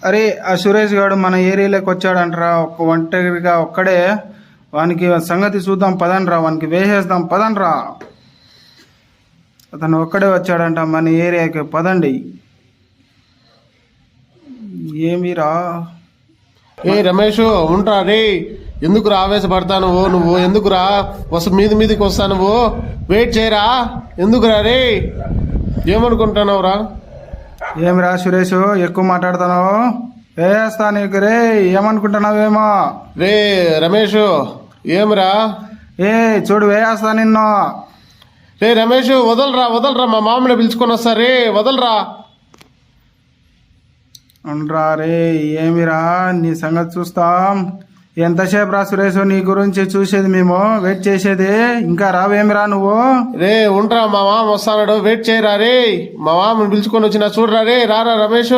అరే ఆ సురేష్ గారు మన ఏరియాలోకి వచ్చాడంటరా, ఒంటరిగా ఒక్కడే. వానికి సంగతి చూద్దాం పదనరా, వానికి వేసేద్దాం పదనరా. అతను ఒక్కడే వచ్చాడంట మన ఏరియాకి, పదండి. ఏమిరా? ఏ రమేష్ ఉంటా రే, ఎందుకురా ఆవేశపడతా నువ్వు ఎందుకురా మీదికి వస్తా, నువ్వు వెయిట్ చేయరా, ఎందుకురా రే, ఏమనుకుంటున్నావురా? ఏమిరా సురేష్, ఎక్కువ మాట్లాడుతున్నావు? వేస్తా నీకు రే, ఏమనుకుంటున్నావేమో. రే రమేష్ ఏమిరా? ఏ చూడు వేస్తా నిన్ను. రే రమేష్ వదలరా, మా మామని పిలుచుకొని వస్తా రే, వదలరా. అనరా రే, ఏమిరా నీ సంగతి చూస్తాం. ఎంతసేపు రా సురేష్, నీ గురించి చూసేది మేము, వెయిట్ చేసేది. ఇంకా రావేమిరా నువ్వు? రే ఉండరా, మా మామ వస్తాడు, వెయిట్ చేయరా రే, మా మామని పిలుచుకొని వచ్చినా చూడరా రే, రారా రమేష్.